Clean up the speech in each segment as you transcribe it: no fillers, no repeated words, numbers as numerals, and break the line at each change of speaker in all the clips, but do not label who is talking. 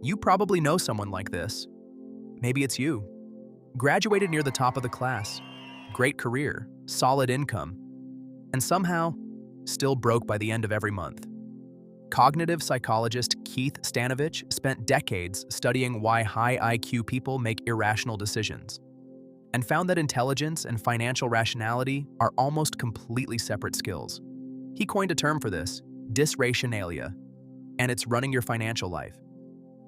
You probably know someone like this. Maybe it's you. Graduated near the top of the class, great career, solid income, and somehow still broke by the end of every month. Cognitive psychologist Keith Stanovich spent decades studying why high IQ people make irrational decisions and found that intelligence and financial rationality are almost completely separate skills. He coined a term for this, dysrationalia, and it's running your financial life.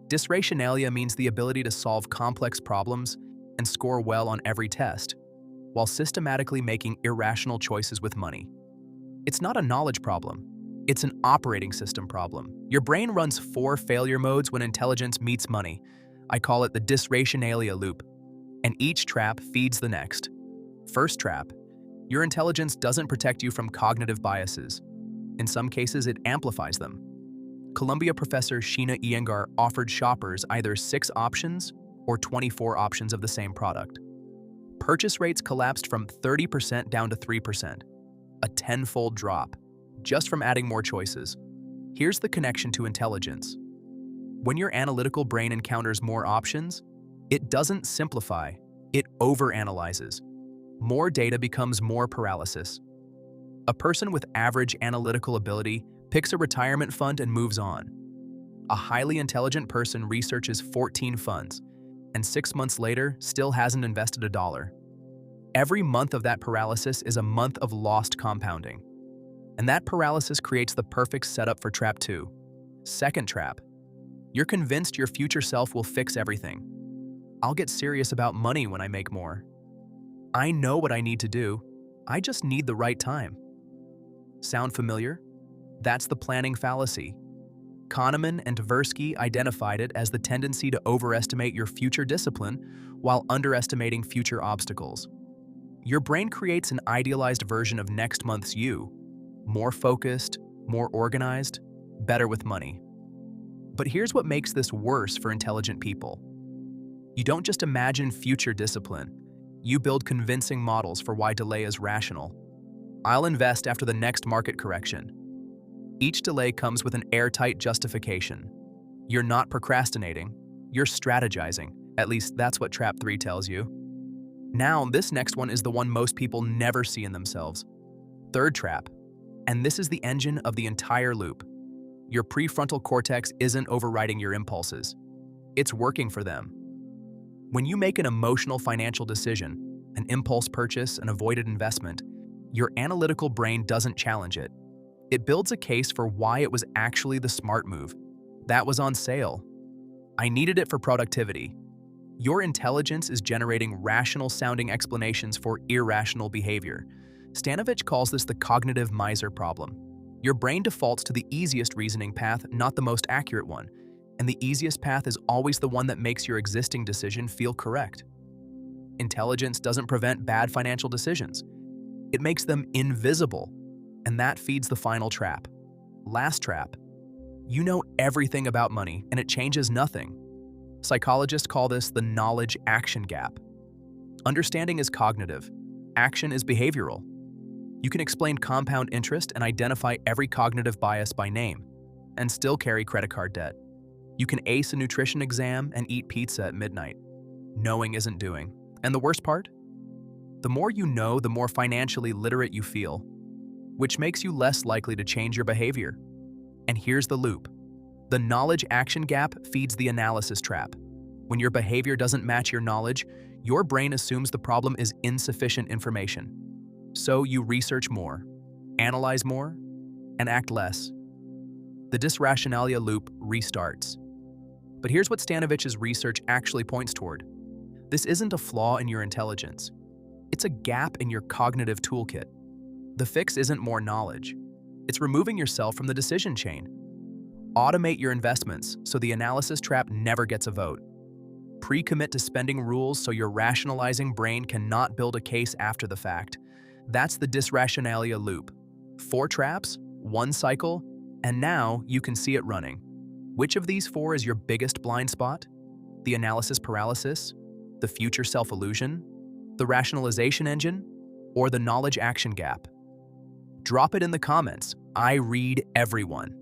Dysrationalia means the ability to solve complex problems and score well on every test, while systematically making irrational choices with money. It's not a knowledge problem, it's an operating system problem. Your brain runs 4 failure modes when intelligence meets money. I call it the Dysrationalia Loop, and each trap feeds the next. First trap, your intelligence doesn't protect you from cognitive biases. In some cases, it amplifies them. Columbia professor Sheena Iyengar offered shoppers either 6 options or 24 options of the same product. Purchase rates collapsed from 30% down to 3%, a 10-fold drop, just from adding more choices. Here's the connection to intelligence. When your analytical brain encounters more options, it doesn't simplify, it overanalyzes. More data becomes more paralysis. A person with average analytical ability picks a retirement fund and moves on. A highly intelligent person researches 14 funds, and 6 months later still hasn't invested $1. Every month of that paralysis is a month of lost compounding. And that paralysis creates the perfect setup for trap 2. Second trap. You're convinced your future self will fix everything. I'll get serious about money when I make more. I know what I need to do. I just need the right time. Sound familiar? That's the planning fallacy. Kahneman and Tversky identified it as the tendency to overestimate your future discipline while underestimating future obstacles. Your brain creates an idealized version of next month's you, more focused, more organized, better with money. But here's what makes this worse for intelligent people. You don't just imagine future discipline, you build convincing models for why delay is rational. I'll invest after the next market correction. Each delay comes with an airtight justification. You're not procrastinating, you're strategizing. At least that's what Trap 3 tells you. Now, this next one is the one most people never see in themselves. Third trap, and this is the engine of the entire loop. Your prefrontal cortex isn't overriding your impulses. It's working for them. When you make an emotional financial decision, an impulse purchase, an avoided investment, your analytical brain doesn't challenge it. It builds a case for why it was actually the smart move. That was on sale. I needed it for productivity. Your intelligence is generating rational-sounding explanations for irrational behavior. Stanovich calls this the cognitive miser problem. Your brain defaults to the easiest reasoning path, not the most accurate one, and the easiest path is always the one that makes your existing decision feel correct. Intelligence doesn't prevent bad financial decisions. It makes them invisible. And that feeds the final trap. Last trap. You know everything about money, and it changes nothing. Psychologists call this the knowledge-action gap. Understanding is cognitive. Action is behavioral. You can explain compound interest and identify every cognitive bias by name, and still carry credit card debt. You can ace a nutrition exam and eat pizza at midnight. Knowing isn't doing. And the worst part? The more you know, the more financially literate you feel, which makes you less likely to change your behavior. And here's the loop. The knowledge-action gap feeds the analysis trap. When your behavior doesn't match your knowledge, your brain assumes the problem is insufficient information. So you research more, analyze more, and act less. The Dysrationalia Loop restarts. But here's what Stanovich's research actually points toward. This isn't a flaw in your intelligence. It's a gap in your cognitive toolkit. The fix isn't more knowledge. It's removing yourself from the decision chain. Automate your investments so the analysis trap never gets a vote. Pre-commit to spending rules so your rationalizing brain cannot build a case after the fact. That's the Dysrationalia Loop. 4 traps, 1 cycle, and now you can see it running. Which of these 4 is your biggest blind spot? The analysis paralysis? The future self-illusion? The rationalization engine? Or the knowledge-action gap? Drop it in the comments. I read everyone.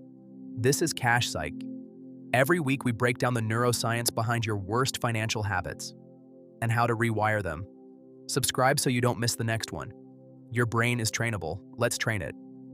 This is Cash Psych. Every week, we break down the neuroscience behind your worst financial habits and how to rewire them. Subscribe so you don't miss the next one. Your brain is trainable. Let's train it.